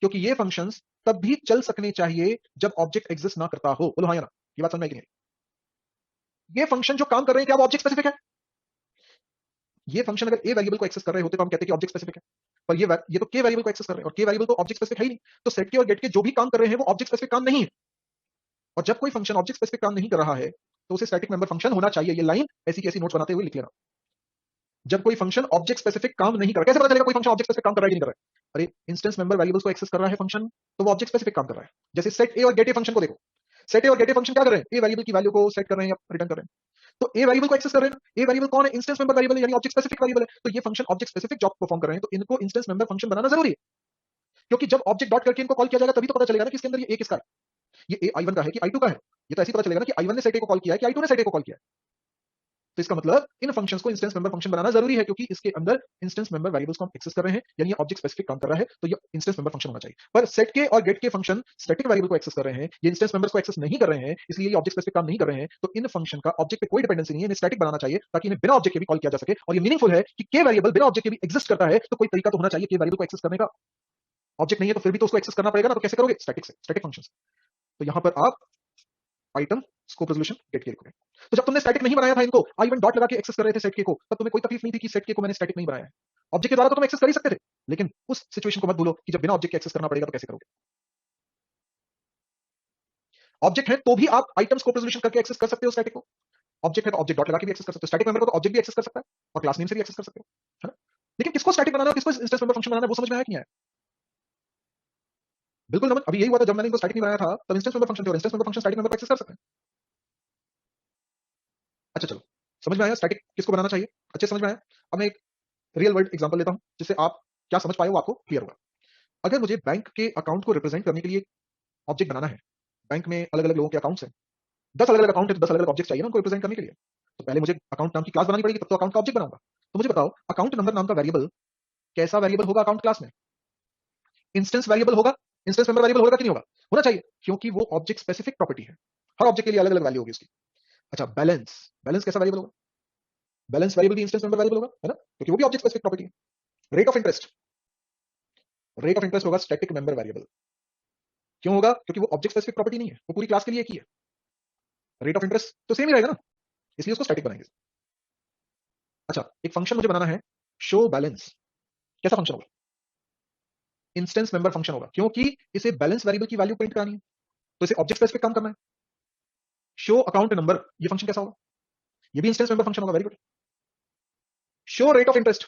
क्योंकि ये फंक्शंस तब भी चल सकने चाहिए जब ऑब्जेक्ट एग्जिस्ट ना करता हो। बोलो हाँ या ना, ये बात समझ में आई कि नहीं? ये फंक्शन जो काम कर रहे हैं क्या वो ऑब्जेक्ट स्पेसिफिक है? ये फंक्शन अगर ए वेरिएबल को एक्सेस कर रहे होते तो हम कहते हैं कि ऑब्जेक्ट स्पेसिफिक है, पर ये तो के वेरिएबल को एक्सेस कर रहे हैं, और के वेरिएबल तो ऑब्जेक्ट स्पेसिफिक है ही नहीं। तो सेट के और गेट के जो भी काम कर रहे हैं वो ऑब्जेक्ट स्पेसिफिक काम नहीं है, और जब कोई फंक्शन ऑब्जेक्ट स्पेसिफिक काम नहीं कर रहा है तो उसे स्टैटिक मेंबर फंक्शन होना चाहिए। ये लाइन ऐसी की ऐसी नोट्स बनाते हुए लिख लेना। जब कोई फंक्शन ऑब्जेक्ट स्पेसिफिक काम नहीं कर रहा। कैसे पता चलेगा कोई फंक्शन ऑब्जेक्ट स्पेसिफिक काम कर रहा है कि नहीं कर रहा है? अरे इंस्टेंस मेंबर वेरिएबल्स को एक्सेस कर रहा है फंक्शन, तो वो ऑब्जेक्ट स्पेसिफिक काम कर रहा है। जैसे सेट ए और गेट ए फंक्शन को देखो, सेट ए और गेट ए फंक्शन क्या कर रहे हैं? ए वेरिएबल की वैल्यू को सेट कर रहे हैं या रिटर्न कर रहे हैं। तो ए वेरिएबल को एक्सेस कर रहे हैं, ए वेरिएबल कौन है? इंस्टेंस मेंबर वेरिएबल है, यानी ऑब्जेक्ट स्पेसिफिक वेरिएबल है। तो ये function object specific job perform कर रहे हैं, तो इनको इंस्टेंस मेंबर फंक्शन बनाना जरूरी है, क्योंकि जब ऑब्जेक्ट डॉट करके इनको कॉल किया जाएगा तभी तो पता चलेगा ना कि इसके अंदर ये ए किसका है, ये ए आई1 का है कि आई2 का है। ये तो ऐसे ही पता चलेगा ना कि आई1 ने सेट ए को कॉल किया है कि आई2 ने सेट ए को कॉल किया है। तो इसका मतलब इन फंक्शंस को इंस्टेंस मेंबर फंक्शन बनाना जरूरी है, क्योंकि इसके अंदर इंस्टेंस मेंबर वेरिएबल्स को हम एक्सेस कर रहे हैं, यानी ये ऑब्जेक्ट स्पेसिफिक काम कर रहा है, तो ये इंस्टेंस मेंबर फंक्शन होना चाहिए। पर सेट के और गेट के फंक्शन स्टैटिक वेरिएबल को एक्सेस कर रहे हैं, ये इंस्टेंस मेंबर्स को एक्सेस नहीं कर रहे हैं, इसलिए ये ऑब्जेक्ट स्पेसिफिक काम नहीं कर रहे हैं। तो इन फंक्शन का ऑब्जेक्ट पे कोई डिपेंडेंसी नहीं है, इन्हें स्टैटिक बनाना चाहिए ताकि इन्हें बिना ऑब्जेक्ट के भी कॉल किया जा सके। और ये मीनिंगफुल है कि के वेरिएबल बिना ऑब्जेक्ट के भी एग्जिस्ट करता है, तो कोई तरीका तो होना चाहिए के वेरिएबल को एक्सेस करने का। ऑब्जेक्ट नहीं है तो फिर भी तो उसको एक्सेस करना पड़ेगा ना, तो कैसे करोगे? स्टैटिक से, स्टैटिक फंक्शंस। तो यहां पर आप आइटम स्कोप रेजोल्यूशन गेट के लिखोगे। तो जब तुमने स्टैटिक नहीं बनाया था इनको, आई1 डॉट लगा के एक्सेस कर रहे थे सेट के को, तब तुम्हें कोई तकलीफ नहीं थी कि सेट के को मैंने स्टैटिक नहीं बनाया है। ऑब्जेक्ट के द्वारा तो तुम एक्सेस कर ही सकते थे, लेकिन उस सिचुएशन को मत भूलो कि जब बिना ऑब्जेक्ट के एक्सेस करना पड़ेगा तो कैसे करोगे। ऑब्जेक्ट है तो भी आप आइटम स्कोप रेजोल्यूशन करके एक्सेस कर सकते हो स्टैटिक को। ऑब्जेक्ट है तो ऑब्जेक्ट डॉट लगा के भी एक्सेस कर सकते हो, स्टैटिक मेंबर को तो ऑब्जेक्ट भी एक्सेस कर सकता है और क्लास नेम से भी एक्सेस कर सकते हो, है ना? लेकिन किसको स्टैटिक बनाना है, किसको इंस्टेंस मेंबर फंक्शन बनाना है, वो समझ में आया कि नहीं आया? बिल्कुल नमन, अभी यही हुआ था जब मैंने इनको स्टैटिक नहीं बनाया था, तब इंस्टेंस मेंबर फंक्शन थे और instance member function static member को एक्सेस कर सकते हैं। अच्छा चलो, समझ में आया स्टैटिक किसको बनाना चाहिए, अच्छे समझ में आया। अब मैं एक रियल वर्ल्ड एग्जांपल लेता हूं जिससे आप क्या समझ पाए वो आपको क्लियर होगा। अगर मुझे बैंक के अकाउंट को रिप्रेजेंट करने के लिए ऑब्जेक्ट बनाना है, बैंक में अलग अलग लोगों के अकाउंट्स हैं, 10 अलग अलग अकाउंट है तो 10 अलग अलग ऑब्जेक्ट चाहिए ना उनको रिप्रेजेंट करने के लिए। तो पहले मुझे अकाउंट नाम की क्लास बनानी पड़ेगी, तब तो अकाउंट का ऑब्जेक्ट बनाऊंगा। तो मुझे बताओ अकाउंट नंबर नाम का वेरिएबल कैसा वेरिएबल होगा अकाउंट क्लास में? इंस्टेंस वेरिएबल होगा, इंस्टेंस मेंबर वेरिएबल होगा कि नहीं होगा? होना चाहिए, क्योंकि वो ऑब्जेक्ट स्पेसिफिक प्रॉपर्टी है, हर ऑब्जेक्ट के लिए अलग अलग वैल्यू होगी उसकी। अच्छा बैलेंस, बैलेंस कैसा वेरिएबल होगा? बैलेंस वेरिएबल भी इंस्टेंस मेंबर वेरिएबल होगा, है ना, क्योंकि वो भी ऑब्जेक्ट स्पेसिफिक प्रॉपर्टी है। Rate of interest, rate of interest होगा स्टैटिक मेंबर वेरिएबल। क्यों होगा? क्योंकि वो ऑब्जेक्ट स्पेसिफिक प्रॉपर्टी नहीं है, वो पूरी क्लास के लिए एक ही है। रेट ऑफ इंटरेस्ट तो सेम ही रहेगा ना, इसलिए उसको स्टैटिक बनाएंगे। अच्छा एक फंक्शन मुझे बनाना है शो बैलेंस, कैसा फंक्शन होगा? इंस्टेंस मेंबर फंक्शन होगा, क्योंकि इसे बैलेंस वेरिएबल की वैल्यू प्रिंट करानी है, तो इसे ऑब्जेक्ट स्पेसिफिक काम करना है। शो अकाउंट नंबर, ये फंक्शन कैसा होगा? ये भी इंस्टेंस मेंबर फंक्शन होगा, very good. Show rate of interest,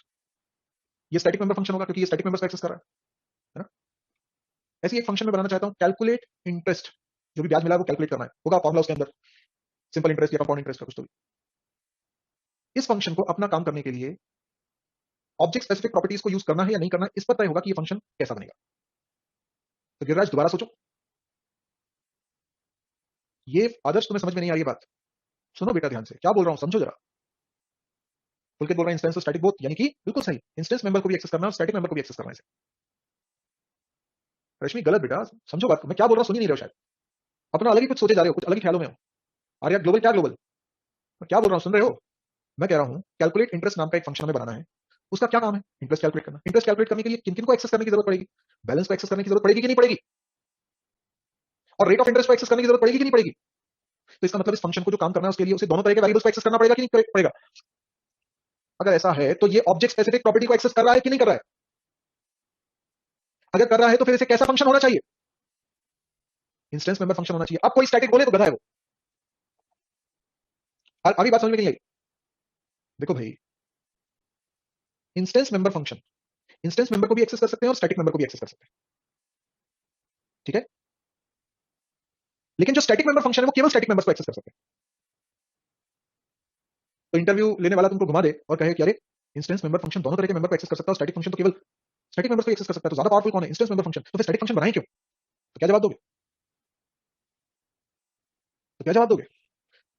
ये स्टैटिक मेंबर फंक्शन होगा क्योंकि ये स्टैटिक मेंबर्स को एक्सेस कर रहा है ना। ऐसे एक फंक्शन में बनाना चाहता हूं कैलकुलेट इंटरेस्ट, जो भी ब्याज मिला है वो कैलकुलेट करना है, होगा फॉर्मूला उसके अंदर, सिंपल इंटरेस्ट या कंपाउंड इंटरेस्ट का कुछ तो भी। इस फंक्शन को अपना काम करने के लिए ऑब्जेक्ट स्पेसिफिक प्रॉपर्टीज को यूज करना है या नहीं करना, इस पर तय होगा कि ये फंक्शन कैसा बनेगा। तो गिरिराज दोबारा सोचो, ये आदर्श तुम्हें समझ में नहीं आ रही है बात? सुनो बेटा ध्यान से, क्या बोल रहा हूं समझो जरा। पुलकित बोल रहा है इंस्टेंस और स्टैटिक बोथ, यानी कि बिल्कुल सही, इंस्टेंस मेंबर को भी एक्सेस करना है और स्टैटिक मेंबर को भी एक्सेस करना है। रश्मि गलत बेटा, समझो बात को, मैं क्या बोल रहा हूं सुन ही नहीं रहे हो शायद, अपना अलग ही कुछ सोचे जा रहे हो, कुछ अलग ही ख्यालों में हो। अरे यार ग्लोबल क्या ग्लोबल, मैं क्या बोल रहा हूं सुन रहे हो? मैं कह रहा हूं कैलकुलेट इंटरेस्ट नाम का एक फंक्शन हमें बनाना है, उसका क्या काम है? इंटरेस्ट कैलकुलेट करना। इंटरेस्ट कैलकुलेट करने के लिए किन किन को एक्सेस करने की जरूरत पड़ेगी? बैलेंस को एक्सेस करने की जरूरत पड़ेगी कि नहीं पड़ेगी? और रेट ऑफ इंटरेस्ट को एक्सेस करने की जरूरत पड़ेगी कि नहीं पड़ेगी? तो इसका मतलब इस फंक्शन को जो काम करना है उसके लिए उसे दोनों तरह के वेरिएबल्स को एक्सेस करना पड़ेगा कि नहीं पड़ेगा? अगर ऐसा है तो ये ऑब्जेक्ट स्पेसिफिक प्रॉपर्टी को एक्सेस कर रहा है कि नहीं कर रहा है? अगर कर रहा है तो फिर इसे कैसा फंक्शन होना चाहिए? इंस्टेंस मेंबर फंक्शन होना चाहिए। अब कोई स्टैटिक बोले तो गधा है वो। अभी बात समझ में नहीं आई? देखो भाई, instance member function instance member को भी एक्सेस कर सकते हैं और स्टैटिक मेंबर को भी एक्सेस कर सकते हैं, ठीक है? लेकिन जो स्टैटिक मेंबर फंक्शन है वो केवल स्टैटिक मेंबर्स को एक्सेस कर सकते हैं। तो इंटरव्यू लेने वाला तुमको घुमा दे और कहे कि अरे इंस्टेंस मेंबर फंक्शन दोनों तरह के मेंबर को एक्सेस कर सकता है और स्टैटिक फंक्शन तो केवल स्टैटिक मेंबर्स को एक्सेस कर सकता है, तो ज्यादा पावरफुल कौन है? Instance member function. तो फिर स्टैटिक फंक्शन बनाए क्यों? तो क्या जवाब दोगे? तो क्या जवाब दोगे?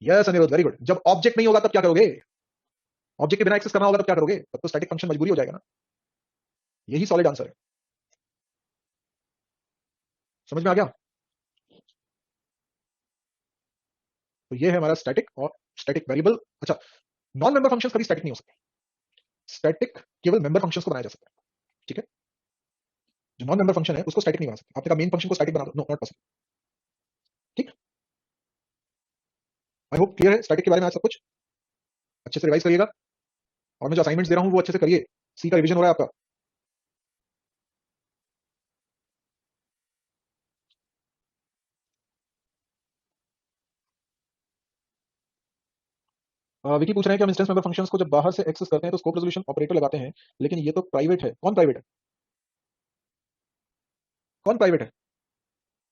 Yes Anirudh, very good. जब ऑब्जेक्ट नहीं होगा तब क्या करोगे? ऑब्जेक्ट के बिना एक्सेस करना होगा तब क्या करोगे? तब तो स्टैटिक फंक्शन मजबूरी हो जाएगा ना। यही सॉलिड आंसर है, समझ में आ गया? तो ये है हमारा स्टैटिक और स्टैटिक वेरिएबल। अच्छा, नॉन मेंबर फंक्शंस कभी स्टैटिक नहीं हो सकते, स्टैटिक केवल मेंबर फंक्शंस को बनाया जा सकता है, ठीक है? जो नॉन मेंबर फंक्शन है उसको स्टैटिक नहीं बना सकते। आपने कहा मेन फंक्शन को स्टैटिक बना दो, नो नॉट पॉसिबल, ठीक? आई होप क्लियर है स्टैटिक के बारे में आज सब कुछ। अच्छे से रिवाइज करिएगा और मैं जो असाइनमेंट्स दे रहा हूं वो अच्छे से करिए, सी का रिवीजन हो रहा है आपका। विकी पूछ रहे हैं कि हम इंस्टेंस मेंबर फंक्शंस को जब बाहर से एक्सेस करते हैं तो स्कोप रेजोल्यूशन ऑपरेटर लगाते हैं, लेकिन ये तो प्राइवेट है। कौन प्राइवेट है? कौन प्राइवेट है?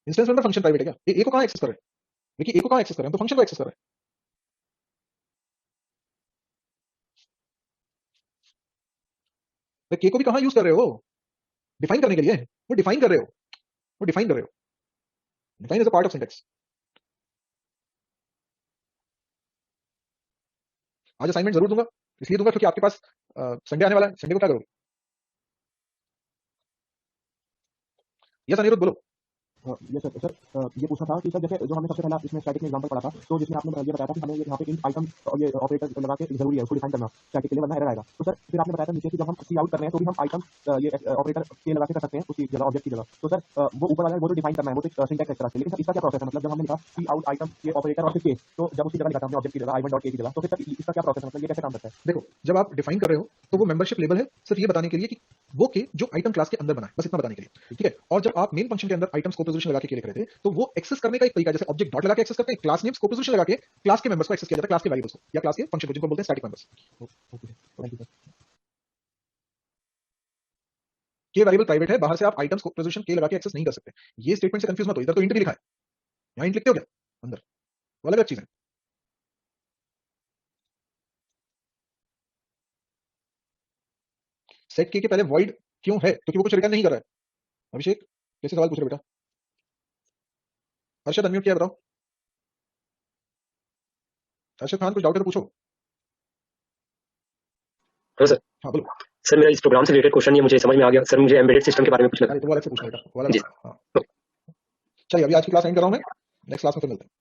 इंस्टेंस मेंबर फंक्शन प्राइवेट है क्या? ए को कहां एक्सेस कर रहे हैं? विकी ए को कहां एक्सेस कर रहे हैं? तो फंक्शन को एक्सेस कर रहे हैं। के को भी कहां यूज कर रहे हो? डिफाइन करने के लिए। वो डिफाइन कर रहे हो। वो डिफाइन कर रहे हो। Define is a part of syntax. आज असाइनमेंट जरूर दूंगा, इसलिए दूंगा क्योंकि आपके पास संडे आने वाला है। संडे को क्या करोगे? यस अनिरुद्ध बोलो। ये सर ये पूछना था कि सर जैसे जो हमने सबसे पहला इसमें स्टैटिक में एग्जांपल पढ़ा था, तो जिसमें आपने ये बताया था कि हमें यहाँ पे इन आइटम ये ऑपरेटर लगा के जरूरी है उसको डिफाइन करना स्टैटिक के लिए, वरना एरर आएगा। तो सर फिर आपने बताया था नीचे कि जब हम सी आउट कर रहे हैं तो भी हम आइटम ये ऑपरेटर के लगा के कर सकते हैं उसकी जगह, ऑब्जेक्ट की जगह। तो सर वो ऊपर वाला है वो तो डिफाइन करना है, वो तो सिंटैक्स एक्स्ट्रा है, लेकिन सर इसका क्या प्रोसेस है? मतलब जब हमने लिखा सी आउट आइटम ये ऑपरेटर और फिर के, तो जब उसकी जगह लिखा था हमने ऑब्जेक्ट की जगह i1.k की जगह, तो फिर सर इसका क्या प्रोसेस है? मतलब ये कैसे काम करता है? देखो, जब आप डिफाइन कर रहे हो तो वो मेंबरशिप लेबल है सिर्फ ये बताने के लिए कि वो के जो आइटम क्लास के अंदर बना है, बस इतना बताने के लिए, ठीक है। और जब आप मेन फंक्शन के अंदर आइटम स्कोप रेजोल्यूशन लगा के लिख रहे थे, तो वो एक्सेस करने का एक तरीका, जैसे ऑब्जेक्ट डॉट लगा के एक्सेस करते हैं, क्लास नेम स्कोप रेजोल्यूशन लगा के क्लास के मेंबर्स को एक्सेस किया जाता है, क्लास के वेरिएबल्स को या क्लास के फंक्शन को, जिनको बोलते हैं static members. Okay thank you sir. के वेरिएबल प्राइवेट है, बाहर से आप आइटम स्कोप रेजोल्यूशन के लगा के एक्सेस नहीं कर सकते। ये स्टेटमेंट से कंफ्यूज मत हो, इधर तो इंट भी लिखा है, यहाँ इंट लिखते हो क्या अंदर? वो अलग चीज है। सेट के पहले वॉइड क्यों है? क्योंकि वो कुछ रिटर्न नहीं कर रहा है। अभिषेक कैसे सवाल पूछ रहे हो बेटा? हर्षद अनम्यूट किया, बताओ। हर्षद खान कुछ डाउट है तो पूछो। हाँ सर। हाँ बोलो। सर मेरा इस प्रोग्राम से रिलेटेड क्वेश्चन ये मुझे समझ में आ गया सर, मुझे एम्बेडेड सिस्टम के बारे में पूछना था। अरे तो वो अलग से पूछना बेटा, वो अलग जी आता है। हाँ चलिए, अभी आज की क्लास एंड कर रहा हूँ मैं, नेक्स्ट क्लास में फिर मिलते हैं।